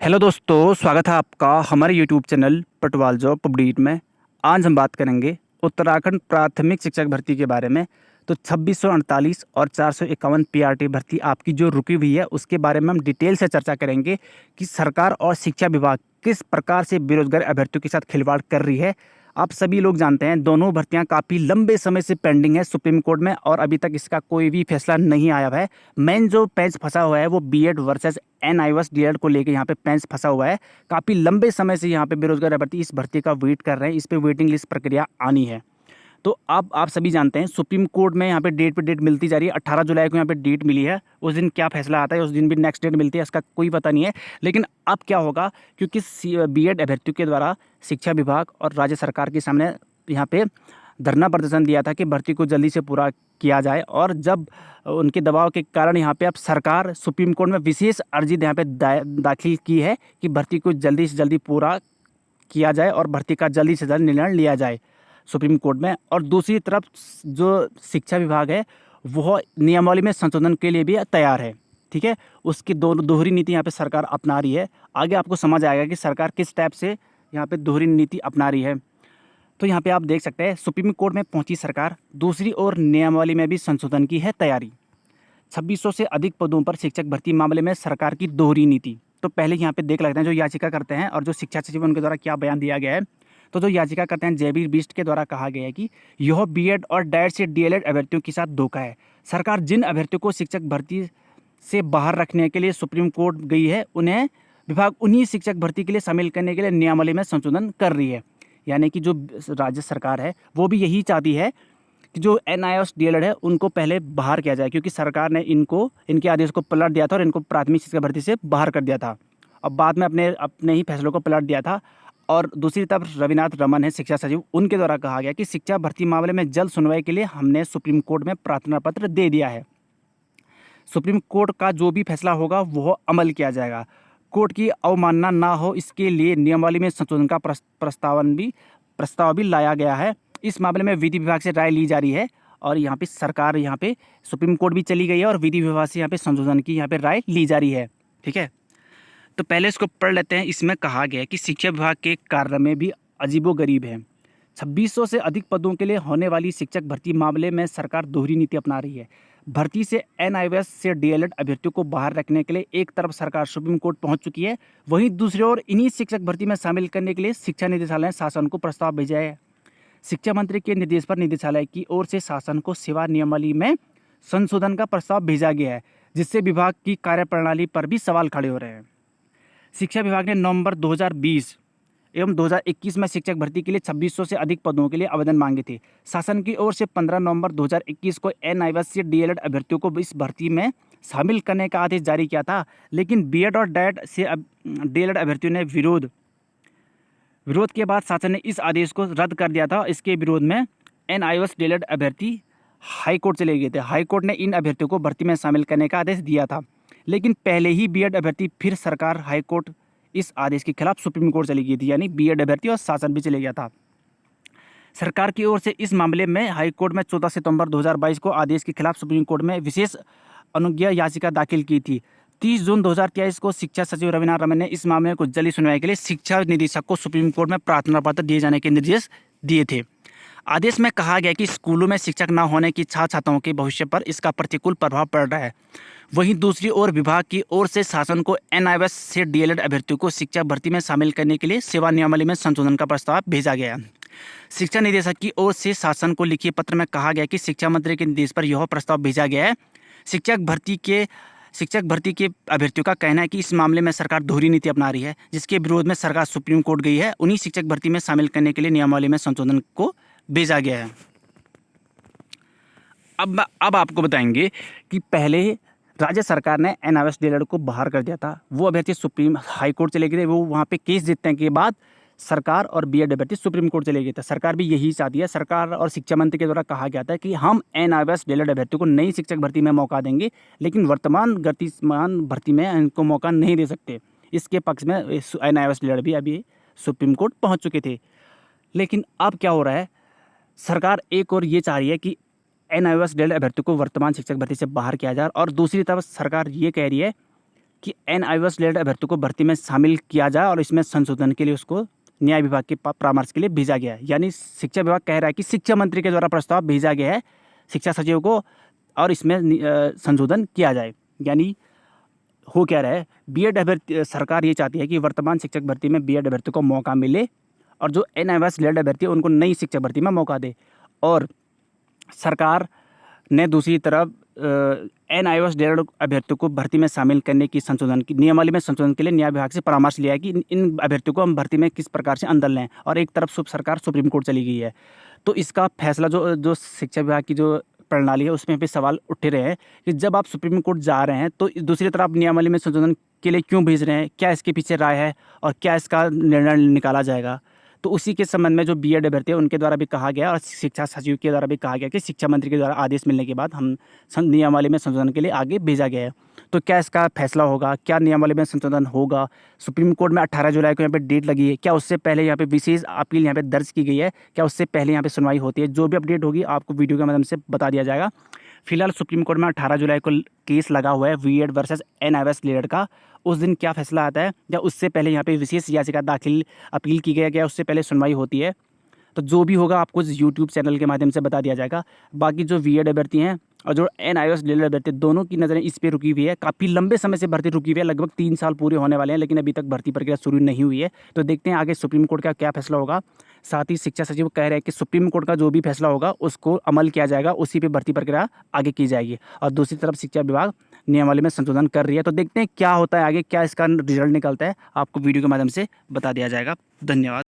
Hello दोस्तों, स्वागत है आपका हमारे YouTube channel Patwal job update में। आज हम बात करेंगे उत्तराखंड प्राथमिक शिक्षक भर्ती के बारे में। तो 2648 और 451 पीआरटी भर्ती आपकी जो रुकी हुई है उसके बारे में हम डिटेल से चर्चा करेंगे कि सरकार और शिक्षा विभाग किस प्रकार से बेरोजगार अभ्यर्थियों के साथ खिलवाड़ कर रही है। आप सभी लोग जानते हैं दोनों भर्तियां काफ़ी लंबे समय से पेंडिंग है सुप्रीम कोर्ट में और अभी तक इसका कोई भी फैसला नहीं आया है। मेन जो पेंच फंसा हुआ है वो बीएड वर्सेस एनआईओएस डीएड को लेकर यहाँ पे पेंच फंसा हुआ है। काफ़ी लंबे समय से यहाँ पे बेरोजगार अभ्यर्थी इस भर्ती का वेट कर रहे हैं। इस पे वेटिंग लिस्ट प्रक्रिया आनी है। तो अब आप सभी जानते हैं सुप्रीम कोर्ट में यहाँ पे डेट मिलती जा रही है। 18 जुलाई को यहाँ पे डेट मिली है। उस दिन क्या फैसला आता है उस दिन भी नेक्स्ट डेट मिलती है, इसका कोई पता नहीं है। लेकिन अब क्या होगा, क्योंकि बीएड अभ्यर्थियों के द्वारा शिक्षा विभाग और राज्य सरकार के सामने यहाँ पे धरना प्रदर्शन दिया था कि भर्ती को जल्दी से पूरा किया जाए। और जब उनके दबाव के कारण यहाँ पे अब सरकार सुप्रीम कोर्ट में विशेष अर्जी यहाँ पे दाखिल की है कि भर्ती को जल्दी से जल्दी पूरा किया जाए और भर्ती का जल्दी से जल्द निर्णय लिया जाए सुप्रीम कोर्ट में। और दूसरी तरफ जो शिक्षा विभाग है वह नियमावली में संशोधन के लिए भी तैयार है। ठीक है, उसकी दोहरी नीति यहाँ पे सरकार अपना रही है। आगे आपको समझ आएगा कि सरकार किस टाइप से यहाँ पे दोहरी नीति अपना रही है। तो यहाँ पे आप देख सकते हैं सुप्रीम कोर्ट में पहुंची सरकार, दूसरी ओर नियमावली में भी संशोधन की है तैयारी। 2600 से अधिक पदों पर शिक्षक भर्ती मामले में सरकार की दोहरी नीति। तो पहले यहाँ पे देख लेते हैं जो याचिका करते हैं और जो शिक्षा सचिव उनके द्वारा क्या बयान दिया गया है। तो जो याचिका करते हैं जयवीर बिष्ट के द्वारा कहा गया है कि यह बीएड और डाइट से डीएलएड अभ्यर्थियों के साथ धोखा है। सरकार जिन अभ्यर्थियों को शिक्षक भर्ती से बाहर रखने के लिए सुप्रीम कोर्ट गई है उन्हें विभाग उन्हीं शिक्षक भर्ती के लिए शामिल करने के लिए नियमावली में संशोधन कर रही है। यानी कि जो राज्य सरकार है वो भी यही चाहती है कि जो एनआईओएस डीएलएड है उनको पहले बाहर किया जाए, क्योंकि सरकार ने इनके आदेश को पलट दिया था और इनको प्राथमिक शिक्षक भर्ती से बाहर कर दिया था। अब बाद में अपने ही फैसलों को पलट दिया था। और दूसरी तरफ रविनाथ रमन है शिक्षा सचिव, उनके द्वारा कहा गया कि शिक्षा भर्ती मामले में जल्द सुनवाई के लिए हमने सुप्रीम कोर्ट में प्रार्थना पत्र दे दिया है। सुप्रीम कोर्ट का जो भी फैसला होगा वह अमल किया जाएगा। कोर्ट की अवमानना ना हो इसके लिए नियमावली में संशोधन का प्रस्ताव भी लाया गया है। इस मामले में विधि विभाग से राय ली जा रही है और यहाँ पे सरकार यहाँ पे सुप्रीम कोर्ट भी चली गई है और विधि विभाग से यहाँ पे संशोधन की यहाँ पे राय ली जा रही है। ठीक है, तो पहले इसको पढ़ लेते हैं। इसमें कहा गया है कि शिक्षा विभाग के कार्य में भी अजीबोगरीब है। 2600 से अधिक पदों के लिए होने वाली शिक्षक भर्ती मामले में सरकार दोहरी नीति अपना रही है। भर्ती से एनआईओएस से डीएलएड अभ्यर्थियों को बाहर रखने के लिए एक तरफ सरकार सुप्रीम कोर्ट पहुंच चुकी है, वहीं दूसरी ओर इन्हीं शिक्षक भर्ती में शामिल करने के लिए शिक्षा निदेशालय ने शासन को प्रस्ताव भेजा है। शिक्षा मंत्री के निर्देश पर निदेशालय की ओर से शासन को सेवा नियमावली में संशोधन का प्रस्ताव भेजा गया है, जिससे विभाग की कार्यप्रणाली पर भी सवाल खड़े हो रहे हैं। शिक्षा विभाग ने नवंबर 2020 एवं 2021 में शिक्षक भर्ती के लिए 2600 से अधिक पदों के लिए आवेदन मांगे थे। शासन की ओर से 15 नवंबर 2021 को एनआईओएस से डीएलएड अभ्यर्थियों को इस भर्ती में शामिल करने का आदेश जारी किया था, लेकिन बीएड और डाइट से डीएलएड अभ्यर्थियों ने विरोध के बाद शासन ने इस आदेश को रद्द कर दिया था। इसके विरोध में एनआईओएस डीएलएड अभ्यर्थी हाईकोर्ट चले गए थे। हाईकोर्ट ने इन अभ्यर्थियों को भर्ती में शामिल करने का आदेश दिया था, लेकिन पहले ही बीएड अभ्यर्थी फिर सरकार हाईकोर्ट इस आदेश के खिलाफ सुप्रीम कोर्ट चली गई थी। यानी बीएड अभ्यर्थी और शासन भी चले गया था। सरकार की ओर से इस मामले में हाईकोर्ट में 14 सितंबर 2022 को आदेश के खिलाफ सुप्रीम कोर्ट में विशेष अनुज्ञा याचिका दाखिल की थी। 30 जून 2023 को शिक्षा सचिव रविनाथ रमन ने इस मामले को जल्दी सुनवाई के लिए शिक्षा निदेशक को सुप्रीम कोर्ट में प्रार्थना पत्र दिए जाने के निर्देश दिए थे। आदेश में कहा गया कि स्कूलों में शिक्षक न होने की छात्रों के भविष्य पर इसका प्रतिकूल प्रभाव पड़ रहा है। वहीं दूसरी ओर विभाग की ओर से शासन को एनआईओएस से डीएलएड अभ्यर्थियों को शिक्षा भर्ती में शामिल करने के लिए सेवा नियमावली में संशोधन का प्रस्ताव भेजा गया। शिक्षा निदेशक की ओर से शासन को लिखे पत्र में कहा गया कि शिक्षा मंत्री के निर्देश पर यह प्रस्ताव भेजा गया है। शिक्षक भर्ती के अभ्यर्थियों का कहना है कि इस मामले में सरकार दोहरी नीति अपना रही है, जिसके विरोध में सरकार सुप्रीम कोर्ट गई है। उन्हीं शिक्षक भर्ती में शामिल करने के लिए नियमावली में संशोधन को भेजा गया है। अब आपको बताएंगे कि पहले राज्य सरकार ने एनआईओएस डीएलएड को बाहर कर दिया था। वो अभ्यर्थी सुप्रीम हाईकोर्ट चले गए थे। वो वहाँ पे केस जीतने के बाद सरकार और बीएड अभ्यर्थी सुप्रीम कोर्ट चले गए थे। सरकार भी यही चाहती है। सरकार और शिक्षा मंत्री के द्वारा कहा गया था कि हम एनआईओएस डीएलएड अभ्यर्थियों को नई शिक्षक भर्ती में मौका देंगे, लेकिन वर्तमान गतिमान भर्ती में इनको मौका नहीं दे सकते। इसके पक्ष में एनआईओएस डीएलएड भी अभी सुप्रीम कोर्ट पहुँच चुके थे। लेकिन अब क्या हो रहा है, सरकार एक और ये चाह रही है कि एनआईओएस डीएलएड अभ्यर्थियों को वर्तमान शिक्षक भर्ती से बाहर किया जाए, और दूसरी तरफ सरकार ये कह रही है कि NIOS रिलेटेड अभ्यर्थियों को भर्ती में शामिल किया जाए और इसमें संशोधन के लिए उसको न्याय विभाग के परामर्श के लिए भेजा गया है। यानी शिक्षा विभाग कह रहा है कि शिक्षा मंत्री के द्वारा प्रस्ताव भेजा गया है शिक्षा सचिव को और इसमें संशोधन किया जाए। यानी हो क्या रहा है, बीएड अभ्यर्थी सरकार ये चाहती है कि वर्तमान शिक्षक भर्ती में बीएड अभ्यर्थियों को मौका मिले और जो NIOS रिलेटेड अभ्यर्थी है उनको नई शिक्षक भर्ती में मौका दे। और सरकार ने दूसरी तरफ NIOS रिलेटेड अभ्यर्थियों को भर्ती में शामिल करने की संशोधन की नियमावली में संशोधन के लिए न्याय विभाग से परामर्श लिया है कि इन अभ्यर्थियों को हम भर्ती में किस प्रकार से अंदर लें। और एक तरफ सरकार सुप्रीम कोर्ट चली गई है, तो इसका फैसला जो शिक्षा विभाग की जो प्रणाली है उसमें भी सवाल उठ रहे हैं कि जब आप सुप्रीम कोर्ट जा रहे हैं तो दूसरी तरफ आप नियमावली में संशोधन के लिए क्यों भेज रहे हैं, क्या इसके पीछे राय है और क्या इसका निर्णय निकाला जाएगा। तो उसी के संबंध में जो बीएड अभ्यर्थी है उनके द्वारा भी कहा गया और शिक्षा सचिव के द्वारा भी कहा गया कि शिक्षा मंत्री के द्वारा आदेश मिलने के बाद हम नियमावली में संशोधन के लिए आगे भेजा गया है। तो क्या इसका फैसला होगा, क्या नियमावली में संशोधन होगा। सुप्रीम कोर्ट में 18 जुलाई को यहाँ पे डेट लगी है, क्या उससे पहले यहाँ पे विशेष अपील यहाँ पे दर्ज की गई है, क्या उससे पहले यहाँ पे सुनवाई होती है। जो भी अपडेट होगी आपको वीडियो के माध्यम से बता दिया जाएगा। फिलहाल सुप्रीम कोर्ट में 18 जुलाई को केस लगा हुआ है बीएड वर्सेस NIOS रिलेटेड का। उस दिन क्या फैसला आता है या उससे पहले यहाँ पे विशेष याचिका दाखिल अपील की गई है, उससे पहले सुनवाई होती है। तो जो भी होगा आपको यूट्यूब चैनल के माध्यम से बता दिया जाएगा। बाकी जो बीएड अभ्यर्थी हैं और जो NIOS रिलेटेड अभ्यर्थी दोनों की नज़रें इस पर रुकी हुई है। काफ़ी लंबे समय से भर्ती रुकी हुई है, लगभग 3 साल पूरे होने वाले हैं, लेकिन अभी तक भर्ती प्रक्रिया शुरू नहीं हुई है। तो देखते हैं आगे सुप्रीम कोर्ट का क्या फैसला होगा। साथ ही शिक्षा सचिव कह रहे हैं कि सुप्रीम कोर्ट का जो भी फैसला होगा उसको अमल किया जाएगा, उसी पे भर्ती प्रक्रिया आगे की जाएगी। और दूसरी तरफ शिक्षा विभाग नियमावली में संशोधन कर रही है। तो देखते हैं क्या होता है आगे, क्या इसका रिजल्ट निकलता है, आपको वीडियो के माध्यम से बता दिया जाएगा। धन्यवाद।